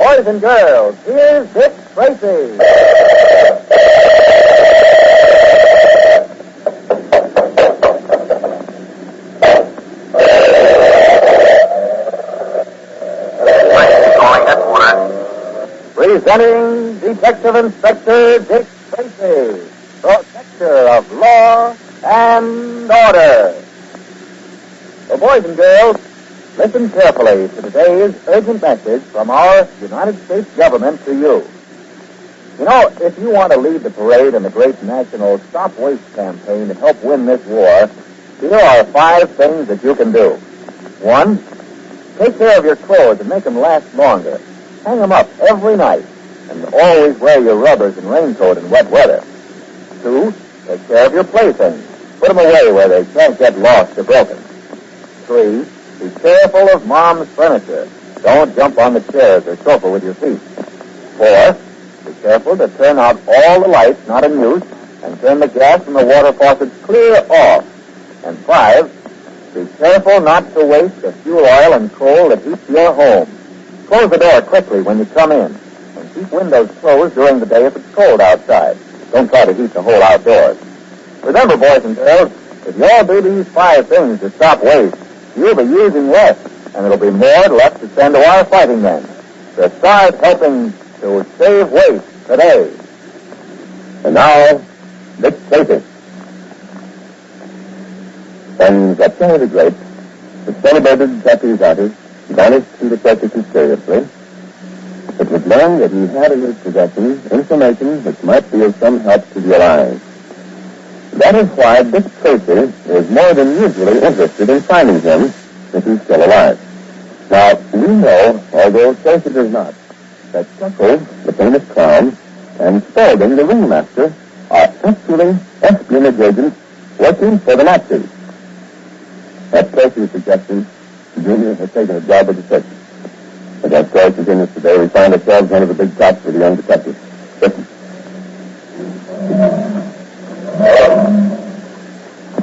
Boys and girls, here's Dick Tracy. Presenting Detective Inspector Dick Tracy, protector of law and order. So, boys and girls, listen carefully to today's urgent message from our United States government to you. You know, if you want to lead the parade in the great national Stop Waste campaign to help win this war, here are 5 things that you can do. 1, take care of your clothes and make them last longer. Hang them up every night, and always wear your rubbers and raincoat in wet weather. 2, take care of your playthings. Put them away where they can't get lost or broken. 3, be careful of Mom's furniture. Don't jump on the chairs or sofa with your feet. 4, be careful to turn out all the lights not in use and turn the gas and the water faucets clear off. And 5, be careful not to waste the fuel oil and coal that heats your home. Close the door quickly when you come in, and keep windows closed during the day if it's cold outside. Don't try to heat the whole outdoors. Remember, boys and girls, if you all do these 5 things to stop waste, you'll be using less, and it'll be more left to send to our fighting men. So start helping to save waste today. And now, Dick Tracy. When Catherine the Great, the celebrated Japanese artist, vanished through the circus mysteriously, it was learned that he had in his possession information which might be of some help to the Allies. That is why Dick Tracy is more than usually interested in finding him if he's still alive. Now, we know, although Tracy does not, that Chuckles, the famous clown, and Spaulding, the ringmaster, are actually espionage agents working for the Nazis. At Tracy's suggestion, Junior has taken a job at the circus. As our story continues today, we find ourselves one of the big cops with a young detective. Listen.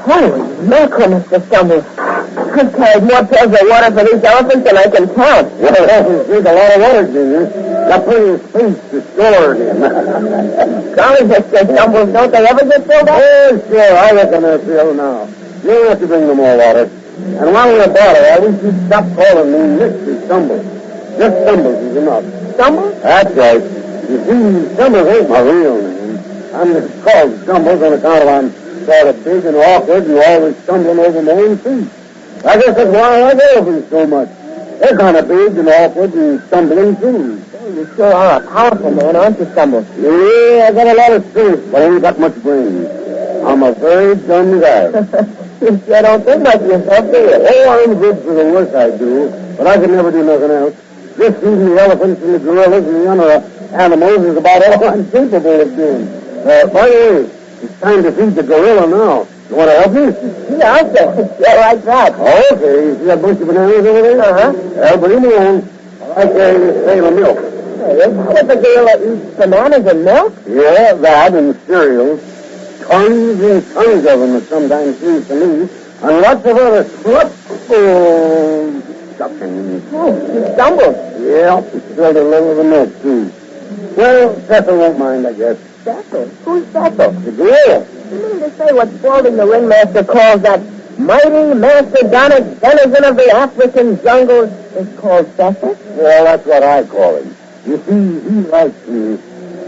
Holy mackerel, Mr. Stumbles. I've carried more pails of water for these elephants than I can count. Well, elephants drink a lot of water, Junior. Got plenty of space to store it in. Golly, Mr. Stumbles, don't they ever get filled up? Oh, sure, I reckon they're filled now. You don't have to bring them more water. And while we're about it, I wish you'd stop calling me Mr. Stumbles. Just Stumbles is enough. Stumbles? That's right. You see, Stumbles ain't my real name. I'm just called Stumbles on account of I'm sort of big and awkward and always stumbling over my own feet. I guess that's why I like elephants so much. They're kind of big and awkward and stumbling too. Oh, you sure are a powerful man, aren't you, Stumbles? Yeah, I got a lot of strength, but I ain't got much brains. I'm a very dumb guy. You sure don't think much of yourself, do you? Oh, I'm good for the work I do, but I could never do nothing else. Just feeding the elephants and the gorillas and the other animals is about all I'm capable of doing. By the way, it's time to feed the gorilla now. You want to help me? Yeah, I'll say. Yeah, like that. Oh, okay. You see that bunch of bananas over there? Uh-huh. Well, bring them along. I carry this pail of milk. Hey, isn't the gorilla eats bananas and milk? Yeah, that and cereals. Tons and tons of them, it sometimes seems to me. And lots of other stuffing. Oh, you stumbled. Yeah, spilled a little of the milk, too. Well, Cecil won't mind, I guess. Cecil? Who's Cecil? The gorilla. You mean to say what Spaulding the ringmaster calls that mighty mastodonic denizen of the African jungles is called Cecil? Well, that's what I call him. You see, he likes me.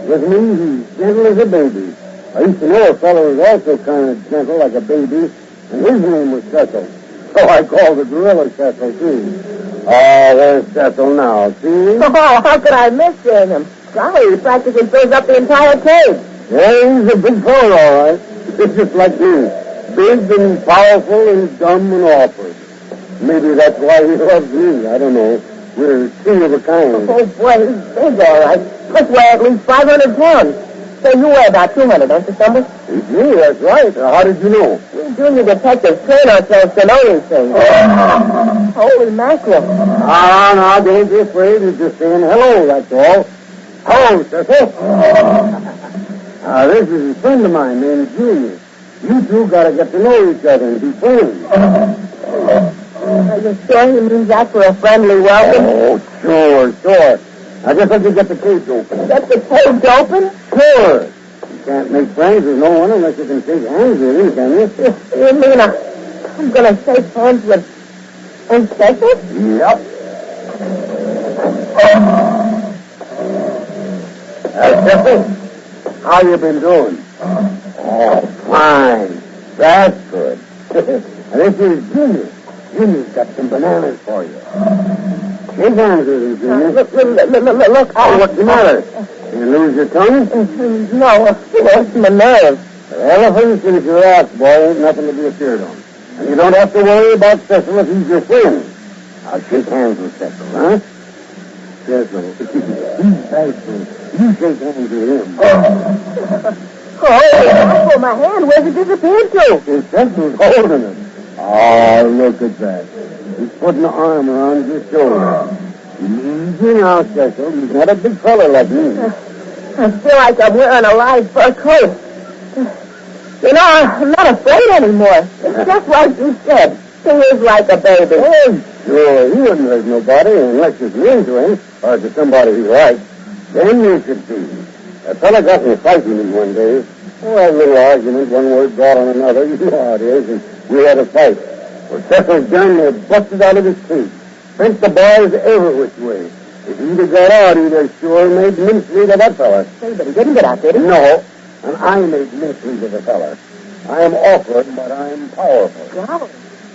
With me, he's gentle as a baby. I used to know a fellow who was also kind of gentle like a baby, and his name was Cecil. So I called the gorilla Cecil, too. Oh, there's Cecil now, see? Oh, how could I miss seeing him? Golly, he practically fills up the entire cage. Yeah, he's a big fellow, all right. It's just like me. Big and powerful and dumb and awkward. Maybe that's why he loves me. I don't know. We're two of a kind. Oh, boy, he's big, all right. Must weigh at least 500 pounds. Say, you weigh about 200, don't you, Stumbles? Me, that's right. How did you know? We junior detectives train ourselves to know these things. Holy mackerel. Now, don't be afraid. He's just saying hello, that's all. Hello, Cecil. This is a friend of mine named Junior. You two got to get to know each other and be friends. Are you sure he means that for a friendly welcome? Oh, sure. I just let you get the cage open. Get the cage open? Sure. You can't make friends with no one unless you can shake hands with him, can you? You mean I'm going to shake hands with Inspector? Yep. Chester, how you been doing? Oh, fine. That's good. And this is Junior. Junior's got some bananas for you. Shake hands with him, Junior. Look. What's the matter? You lose your tongue? No, it's my nerves. Elephants and giraffes, boy, ain't nothing to be afraid of. And you don't have to worry about Cecil if he's your friend. I'll shake hands with Cecil, huh? Cecil, he's thankful. You shake hands with him. Oh, my hand. Where's it disappeared to? Cecil's holding it. Oh, look at that. He's putting an arm around your shoulder. Easy now, Cecil. He's not a big fella like me. I feel like I'm wearing a live fur coat. You know, I'm not afraid anymore. It's just like you said. He is like a baby. Oh, sure. He wouldn't hurt nobody unless you're into him or to somebody he likes. Then you should be. A fella got me fighting him one day. Oh, a little argument, one word brought on another. You know how it is, and we had a fight. Well, Cecil's gun busted out of his teeth. Sent the boys every which way. If he'd have got out, he'd have sure made mincemeat of that fella. Say, but he didn't get out, did he? No, and I made mincemeat of the fella. I am awkward, but I'm powerful. Wow.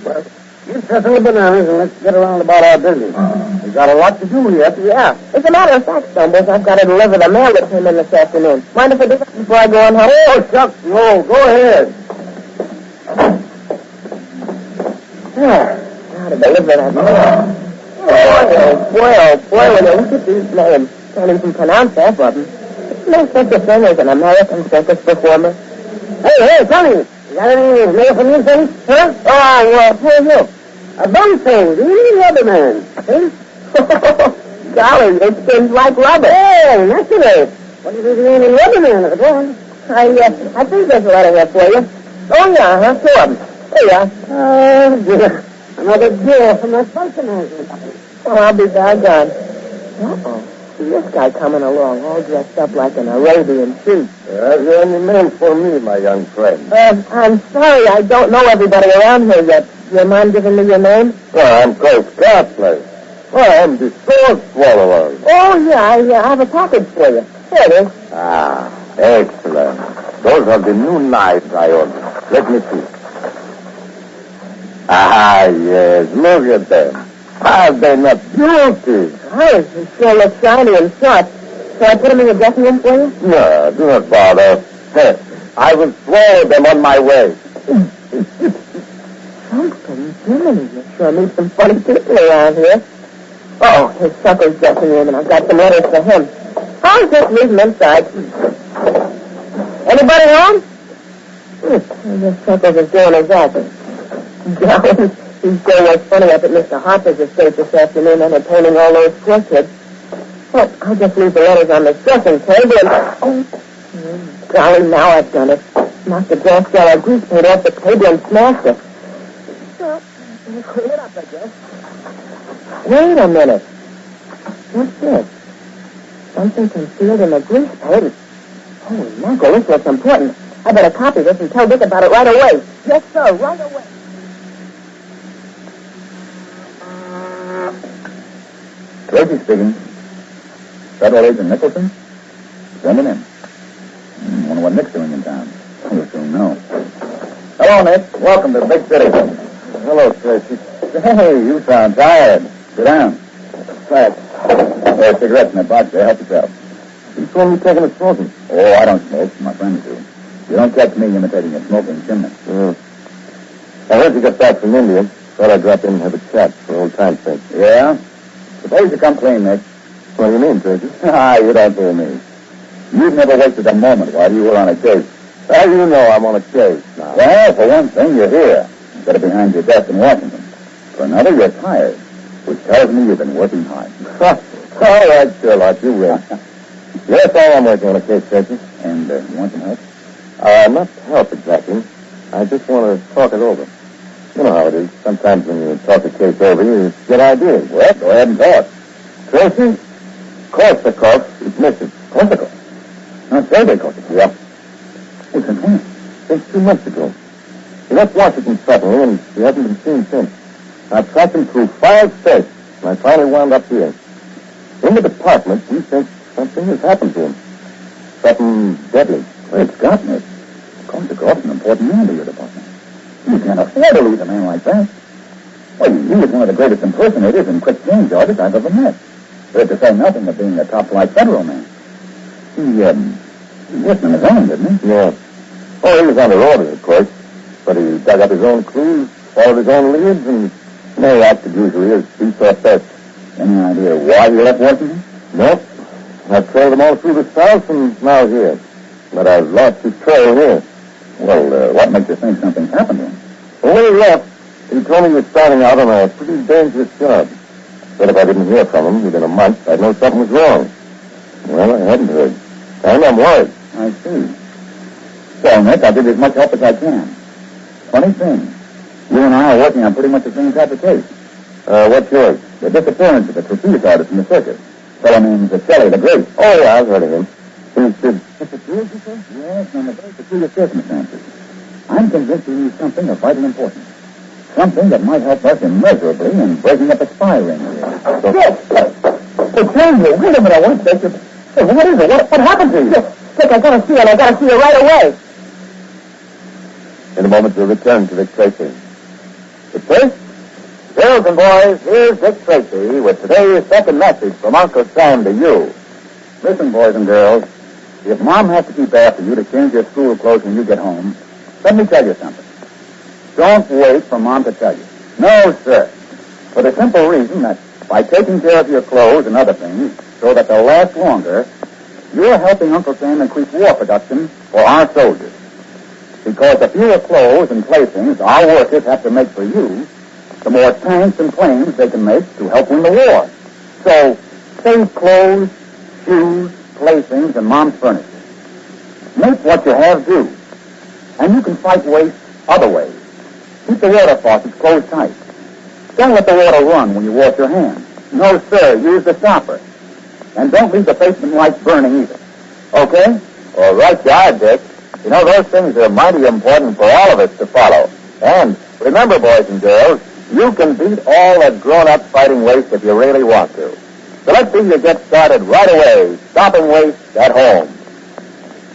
Well, give Cecil the bananas and let's get around about our business. We've got a lot to do yet. Yeah. As a matter of fact, Stumbles, I've got to deliver the mail that came in this afternoon. Mind if I do that before I go on home? Oh, shucks, no. Go ahead. How to deliver that mail. Boy, when you look at these names, can't even pronounce half of them. No such a thing as an American circus performer. Hey, Sonny, you got any mail from you, Sonny? Huh? Oh, who are you? A bunting. You need rubber man. Hey? Golly, it spins like rubber. Hey, that's it. What do you think you need a rubber man at the phone? I think there's a letter here for you. Oh, yeah, 2 of them. Here you are. Dear. Another deal from that bunting. Oh, I'll be doggone. Uh-oh. See this guy coming along, all dressed up like an Arabian chief. Have you any mail for me, my young friend? I'm sorry, I don't know everybody around here yet. Do you mind giving me your name? Well, I'm Coach Cartley. Well, I'm the sword swallower. Oh, yeah, I have a package for you. Here it is. Ah, excellent. Those are the new knives I ordered. Let me see. Ah, yes, look at them. Are they not beautiful? Oh, they sure look shiny and sharp. Shall I put them in the dressing room for you? No, do not bother. I will swallow them on my way. Something, Jiminy. You sure meet some funny people around here. Oh, his sucker's dressing room, and I've got some letters for him. I'll just leave him inside. Anybody home? This sucker is doing his acting. Golly, he sure was funny up at Mr. Harper's estate this afternoon entertaining all those poor kids. Well, I'll just leave the letters on this dressing table and... golly, now I've done it. Knocked the glass jar of grease paint off the table and smashed it. Well, I'll clean it up, I guess. Wait a minute. What's this? Something concealed in the grease paint. Holy mackerel, this looks important. I better copy this and tell Dick about it right away. Yes, sir, right away. Tracy speaking. Federal Agent Nicholson? Send him in. Wonder what Nick's doing in town. You'll soon know. Hello, Nick. Welcome to the big city. Hello, Tracy. Hey, you sound tired. Sit down. Thanks. There's cigarettes in that box there. Help yourself. You told me taking a smoking. Oh, I don't smoke. My friends do. You don't catch me imitating a smoking chimney. I heard you got back from India. Thought I'd drop in and have a chat for old time's sake. Yeah? Suppose you come clean, Nick. What do you mean, Tracy? You don't fool me. You've never wasted a moment while you were on a case. How do you know I'm on a case now? Well, for one thing, you're here. Instead of behind your desk in Washington. For another, you're tired. Which tells me you've been working hard. All right, Sherlock, you win. Yes, I am working on a case, Tracy. And you want some help? Not help exactly. I just want to talk it over. You know how it is. Sometimes when you talk a case over, you get ideas. Well, go ahead and talk. Tracy, course the coast is missing. Corsica? Not Saturday, Corsica. Yeah. Oh, since when? Since 2 months ago. He left Washington suddenly, and he hasn't been seen since. I've tracked him through 5 states, and I finally wound up here. In the department, we think something has happened to him. Something deadly. Great Scott, Nick. Corsica's an important man to your department. You can't afford to lose a man like that. Well, he was one of the greatest impersonators and quick change artists I've ever met. But to say nothing of being a top-flight federal man. He worked on his own, didn't he? Yeah. Oh, he was under orders, of course. But he dug up his own clues, followed his own leads, and they acted usually as he thought best. Any idea why he left Washington? Nope. I've trailed him all through the South and now here. But I've lost his trail here. Well, what makes you think something's happened to him? Well, when he left, he told me he was starting out on a pretty dangerous job. Said if I didn't hear from him within a month, I'd know something was wrong. Well, I hadn't heard. And I'm worried. I see. Well, Nick, I'll give you as much help as I can. Funny thing. You and I are working on pretty much the same type of case. What's yours? The disappearance of the trapeze artist in the circus. Fellow named Shelley the Great. Oh, yeah, I've heard of him. He's disappeared, you say? Yes, under very peculiar circumstances. I'm convinced he needs something of vital importance. Something that might help us immeasurably in breaking up a spy ring here. Dick! Hey, Jane, wait a minute, I want to take you. Hey, what is it? What happened to you? Dick, I gotta see it. I gotta see it right away. In a moment, we'll return to Dick Tracy. But first, girls and boys, here's Dick Tracy with today's second message from Uncle Sam to you. Listen, boys and girls, if Mom has to keep after you to change your school clothes when you get home, let me tell you something. Don't wait for Mom to tell you. No, sir. For the simple reason that by taking care of your clothes and other things so that they'll last longer, you're helping Uncle Sam increase war production for our soldiers. Because the fewer clothes and playthings our workers have to make for you, the more tanks and planes they can make to help win the war. So, save clothes, shoes, playthings, and Mom's furniture. Make what you have do. And you can fight waste other ways. Keep the water faucets closed tight. Don't let the water run when you wash your hands. No, sir, use the stopper. And don't leave the basement lights burning either. Okay? All right, you are, Dick. You know, those things are mighty important for all of us to follow. And remember, boys and girls, you can beat all that grown-up fighting waste if you really want to. So let's see you get started right away, stopping waste at home.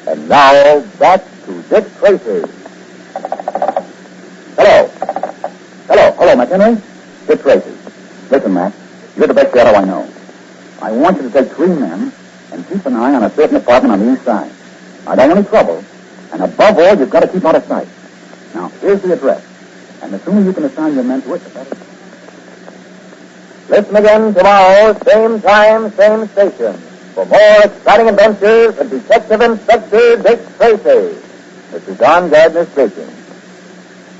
And now, back to Dick Tracy. Hello, McHenry. Dick Tracy. Listen, Mac, you're the best shadow I know. I want you to take 3 men and keep an eye on a certain apartment on the east side. I don't want any trouble, and above all, you've got to keep out of sight. Now, here's the address, and the sooner you can assign your men to it, the better. Listen again tomorrow, same time, same station, for more exciting adventures of Detective Inspector Dick Tracy. This is Don Gardner speaking.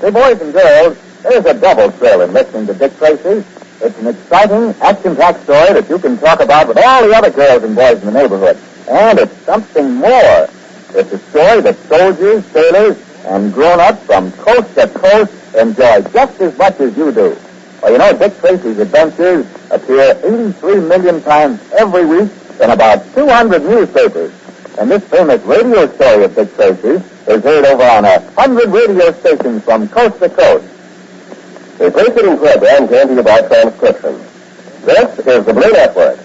Say, boys and girls, there's a double thrill in listening to Dick Tracy. It's an exciting, action-packed story that you can talk about with all the other girls and boys in the neighborhood. And it's something more. It's a story that soldiers, sailors, and grown-ups from coast to coast enjoy just as much as you do. Well, you know, Dick Tracy's adventures appear 83 million times every week in about 200 newspapers. And this famous radio story of Dick Tracy is heard over on 100 radio stations from coast to coast. The preceding program came to you by transcription. This is the Blue Network.